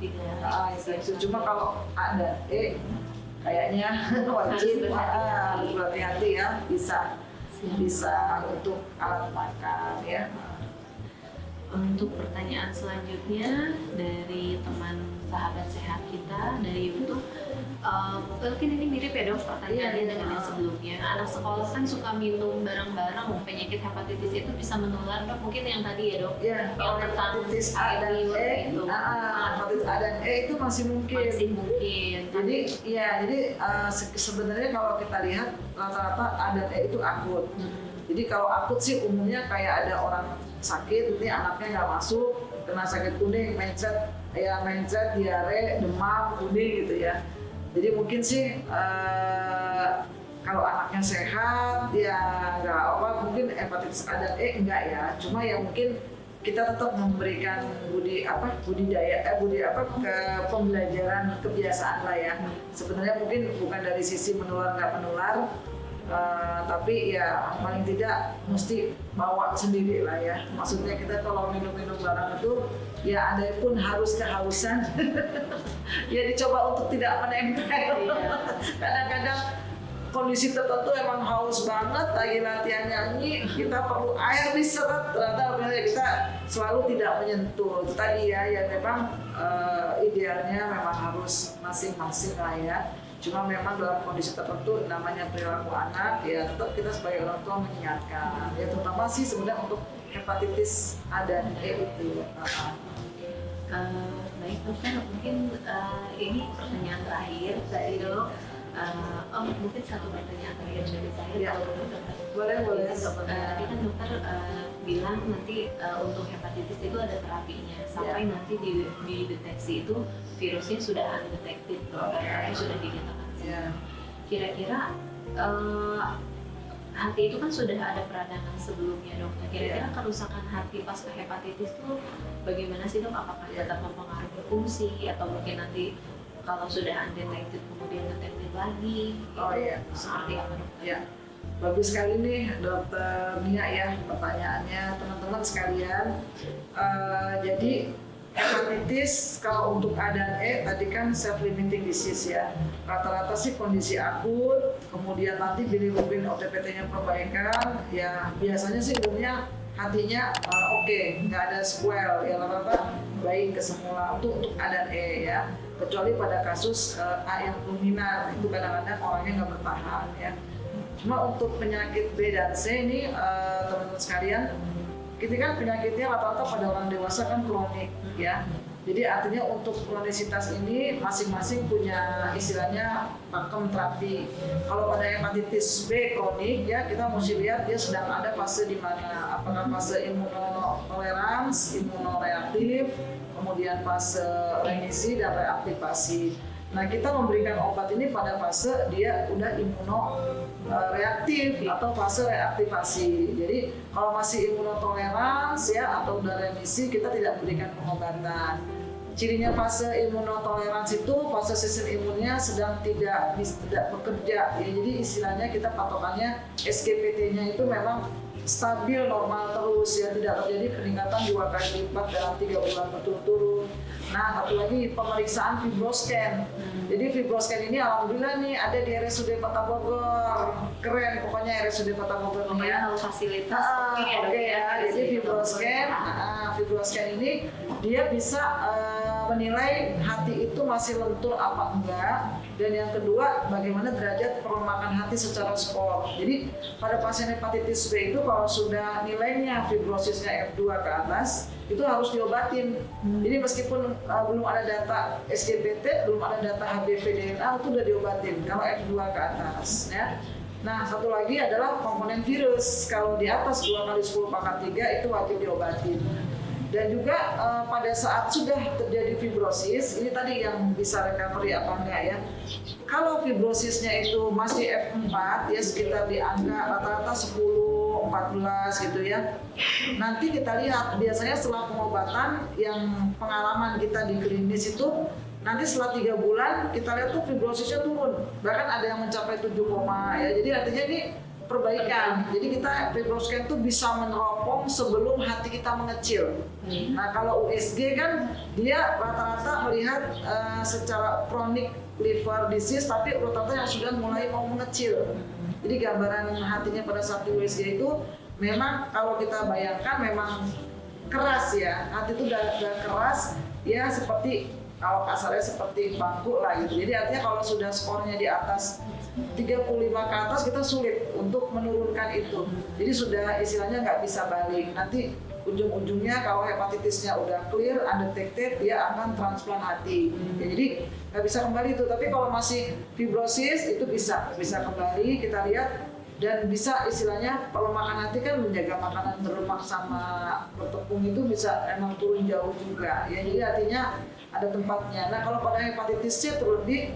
B: infeksi. Cuma kalau A dan E kayaknya wajib harus berhati-hati ya, bisa untuk alat makan ya.
A: Untuk pertanyaan selanjutnya dari teman sahabat sehat kita dari YouTube, mungkin ini mirip ya dok pertanyaannya dengan yang sebelumnya. Anak sekolah kan suka minum barang-barang, penyakit hepatitis itu bisa menular dok, mungkin yang tadi ya dok, yang
B: hepatitis A dan E itu, hepatitis A dan E itu masih mungkin. Jadi sebenarnya kalau kita lihat rata-rata A dan E itu akut. Jadi kalau akut sih umumnya kayak ada orang sakit, ini anaknya nggak masuk, kena sakit kuning, mencret, diare, demam, kuning gitu ya. Jadi mungkin sih kalau anaknya sehat, ya nggak apa, mungkin hepatitis A dan E enggak ya. Cuma ya mungkin kita tetap memberikan pembelajaran kebiasaan lah ya. Sebenarnya mungkin bukan dari sisi menular nggak menular. Tapi ya paling tidak mesti bawa sendiri lah ya. Maksudnya kita kalau minum-minum barang itu ya ada pun harus kehausan ya dicoba untuk tidak menempel. Kadang-kadang kondisi tertentu emang haus banget, lagi latihan nyanyi, kita perlu air diserap, ternyata kita selalu tidak menyentuh. Itu tadi ya memang idealnya memang harus masing-masing lah ya. Cuma memang dalam kondisi tertentu namanya perilaku anak ya tetap kita sebagai orang tua mengingatkan ya, terutama sih sebenarnya untuk hepatitis A dan E itu.
A: Baik dokter, mungkin ini pertanyaan terakhir tadi dok. Mungkin satu pertanyaan terakhir dari saya.
B: Ya.
A: Kalau dokter.
B: Boleh.
A: Tadi kan dokter bilang nanti untuk hepatitis itu ada terapinya sampai nanti dideteksi itu virusnya sudah undetected, sudah dinyatakan. Kira-kira hati itu kan sudah ada peradangan sebelumnya, dok. Kira-kira kerusakan hati pasca hepatitis itu bagaimana sih, dok? Apakah tetap mempengaruhi fungsi atau mungkin nanti kalau sudah undetected kemudian detected lagi? Seperti apa, dok?
B: Bagus sekali nih Dokter Nia ya pertanyaannya, teman-teman sekalian. Jadi hepatitis kalau untuk A dan E tadi kan self-limiting disease ya. Rata-rata sih kondisi akut, kemudian nanti bilirubin OTPT-nya perbaikan, ya biasanya sih umumnya hatinya oke, nggak ada sequel, ya rata-rata baik ke semula untuk A dan E ya. Kecuali pada kasus A yang dominan, itu kadang-kadang orangnya nggak bertahan ya. Cuma untuk penyakit B dan C ini teman-teman sekalian, kita kan penyakitnya rata-rata pada orang dewasa kan kronik ya. Jadi artinya untuk kronisitas ini masing-masing punya istilahnya pakem terapi. Kalau pada hepatitis B kronik ya kita mesti lihat dia sedang ada fase di mana, apakah fase imunotolerans, imunoreaktif, kemudian fase remisi dan reaktivasi. Nah kita memberikan obat ini pada fase dia udah imunoreaktif atau fase reaktivasi. Jadi kalau masih imunotolerans ya atau udah remisi kita tidak berikan pengobatan. Cirinya fase imunotolerans itu fase sistem imunnya sedang tidak bekerja. Ya, jadi istilahnya kita patokannya SGPT-nya itu memang stabil normal terus ya, tidak terjadi peningkatan 2 kali lipat dalam 3 bulan berturut-turut. Nah, satu lagi pemeriksaan fibroscan. Jadi fibroscan ini alhamdulillah nih ada di RSUD Kota Bogor. Keren pokoknya RSUD Kota Bogor nih ya.
A: Fasilitas
B: ya. Jadi fibroscan ini dia bisa menilai hati itu masih lentur apa enggak, dan yang kedua bagaimana derajat perlemakan hati secara skor. Jadi pada pasien hepatitis B itu kalau sudah nilainya fibrosisnya F2 ke atas itu harus diobatin. Jadi meskipun belum ada data SGPT, belum ada data HBV DNA itu udah diobatin kalau F2 ke atas ya. Nah, satu lagi adalah komponen virus. Kalau di atas 2 kali 10 pangkat 3 itu wajib diobatin. Dan juga pada saat sudah terjadi fibrosis, ini tadi yang bisa recovery apa enggak ya. Kalau fibrosisnya itu masih F4 ya sekitar di angka rata-rata 10, 14 gitu ya. Nanti kita lihat biasanya setelah pengobatan yang pengalaman kita di klinis itu nanti setelah 3 bulan kita lihat tuh fibrosisnya turun. Bahkan ada yang mencapai 7, ya. Jadi artinya ini perbaikan. Jadi kita fibroscan itu bisa meneropong sebelum hati kita mengecil. Nah kalau USG kan dia rata-rata melihat secara chronic liver disease, tapi rata-rata yang sudah mulai mau mengecil. Jadi gambaran hatinya pada saat USG itu memang kalau kita bayangkan memang keras ya. Hati itu udah keras ya, seperti kalau kasarnya seperti bangku lah gitu. Jadi artinya kalau sudah skornya di atas 35 ke atas kita sulit untuk menurunkan itu. Jadi sudah istilahnya nggak bisa balik. Nanti ujung-ujungnya kalau hepatitisnya udah clear, undetected, dia akan transplant hati. Ya, jadi nggak bisa kembali itu. Tapi kalau masih fibrosis itu bisa kembali. Kita lihat dan bisa istilahnya pelemakan hati kan menjaga makanan berlemak sama bertepung itu bisa emang turun jauh juga. Ya, jadi artinya ada tempatnya. Nah kalau pada hepatitis C terlebih,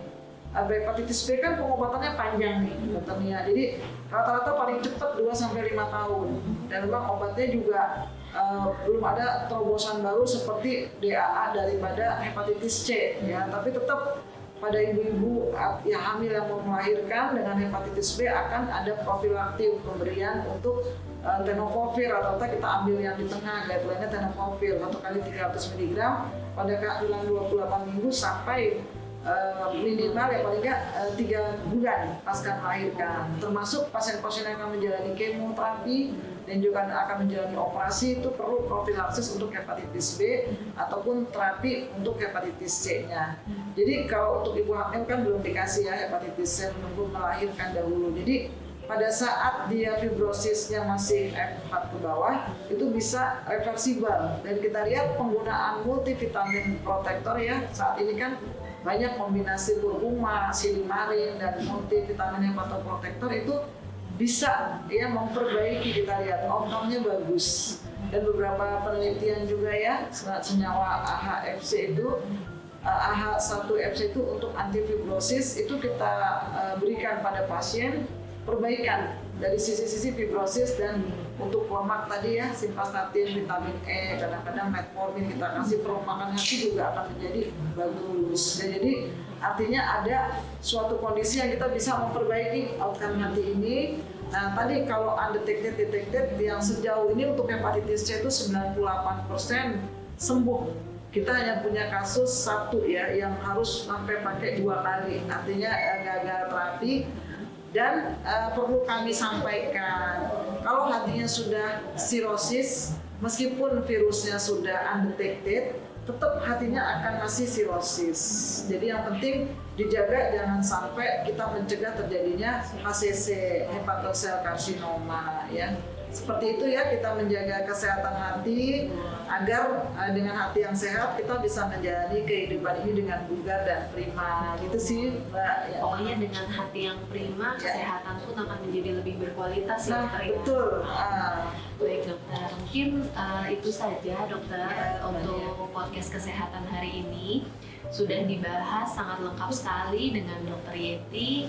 B: hepatitis B kan pengobatannya panjang nih dokternya. Jadi rata-rata paling cepat 2-5 tahun. Dan memang obatnya juga belum ada terobosan baru seperti DAA daripada hepatitis C ya. Tapi tetap pada ibu-ibu yang hamil yang mau melahirkan dengan hepatitis B akan ada profilaktif pemberian untuk tenofovir, atau kita ambil yang di tengah, guideline-nya tenofovir 1 kali 300 mg pada kehamilan 28 minggu sampai minimal ya paling nggak 3 bulan pasca melahirkan. Termasuk pasien-pasien yang akan menjalani kemoterapi dan juga akan menjalani operasi itu perlu profilaksis untuk hepatitis B ataupun terapi untuk hepatitis C-nya. Jadi kalau untuk ibu hamil kan belum dikasih ya hepatitis C, menunggu melahirkan dahulu. Jadi pada saat dia fibrosisnya masih F4 ke bawah itu bisa reversibel, dan kita lihat penggunaan multivitamin protektor ya saat ini kan banyak kombinasi kurkuma, silimarin, dan multivitamin hepatoprotektor itu bisa ya memperbaiki, kita lihat outcome-nya bagus. Dan beberapa penelitian juga ya, senyawa AHFC itu AH1FC itu untuk antifibrosis itu kita berikan pada pasien perbaikan dari sisi-sisi fibrosis, dan untuk lemak tadi ya simvastatin, vitamin E, kadang-kadang metformin kita kasih, perombakan hati juga akan menjadi bagus. Dan jadi artinya ada suatu kondisi yang kita bisa memperbaiki outcome hati ini. Nah tadi kalau undetected, detected yang sejauh ini untuk hepatitis C itu 98% sembuh. Kita hanya punya kasus satu ya yang harus sampai pakai 2 kali, artinya gagal terapi. Dan perlu kami sampaikan, kalau hatinya sudah sirosis, meskipun virusnya sudah undetected, tetap hatinya akan masih sirosis. Jadi yang penting dijaga jangan sampai kita mencegah terjadinya HCC, hepatosel karsinoma ya. Seperti itu ya, kita menjaga kesehatan hati agar dengan hati yang sehat kita bisa menjalani kehidupan ini dengan bugar dan prima, gitu sih Mbak. Ya.
A: Pokoknya dengan hati yang prima, kesehatan pun akan menjadi lebih berkualitas ya dokter.
B: Betul.
A: Baik dokter, mungkin itu saja dokter untuk podcast kesehatan hari ini. Sudah dibahas sangat lengkap sekali dengan Dokter Yeti.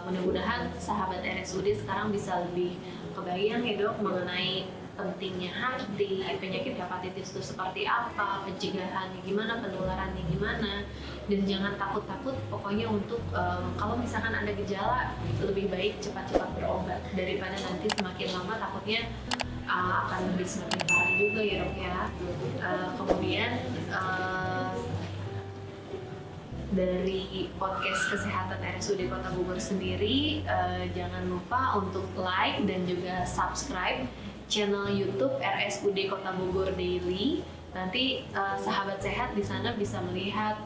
A: Mudah-mudahan sahabat RSUD sekarang bisa lebih kebayang ya dok mengenai pentingnya hati, penyakit hepatitis itu seperti apa, pencegahannya gimana, penularannya gimana, dan jangan takut-takut pokoknya untuk kalau misalkan ada gejala lebih baik cepat-cepat berobat daripada nanti semakin lama takutnya akan lebih semakin parah juga ya dok ya. Kemudian dari podcast kesehatan RSUD Kota Bogor sendiri, jangan lupa untuk like dan juga subscribe channel YouTube RSUD Kota Bogor Daily. Nanti sahabat sehat di sana bisa melihat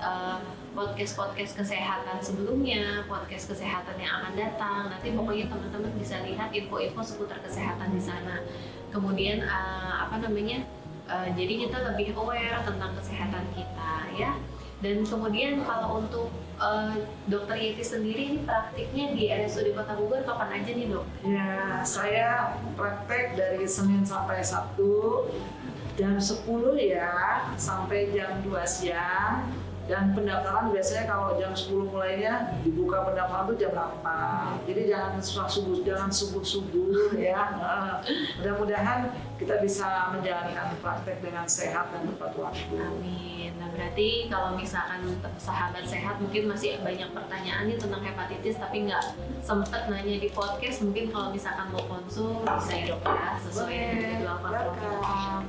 A: podcast kesehatan sebelumnya, podcast kesehatan yang akan datang. Nanti pokoknya teman-teman bisa lihat info-info seputar kesehatan di sana. Kemudian jadi kita lebih aware tentang kesehatan kita ya. Dan kemudian kalau untuk Dokter Yeti sendiri ini praktiknya di RSUD Kota Bogor kapan aja nih dok?
B: Ya, saya praktek dari Senin sampai Sabtu jam 10 ya sampai jam 2 siang. Dan pendaftaran biasanya kalau jam 10 mulainya, dibuka pendaftaran itu jam 8. Jadi jangan subuh-subuh ya. Mudah-mudahan kita bisa menjalankan praktek dengan sehat dan tepat waktu.
A: Amin. Nah berarti kalau misalkan sahabat sehat mungkin masih banyak pertanyaan nih tentang hepatitis tapi nggak sempet nanya di podcast, mungkin kalau misalkan mau konsul bisa ya dok ya, sesuai dengan jadwal program.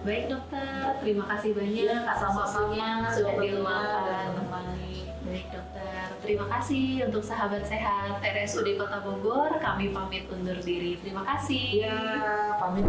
A: Baik dokter, terima kasih banyak atas waktunya sudah diluangkan. Baik dokter, terima kasih untuk sahabat sehat RSUD Kota Bogor. Kami pamit undur diri. Terima kasih.
B: Ya, pamit.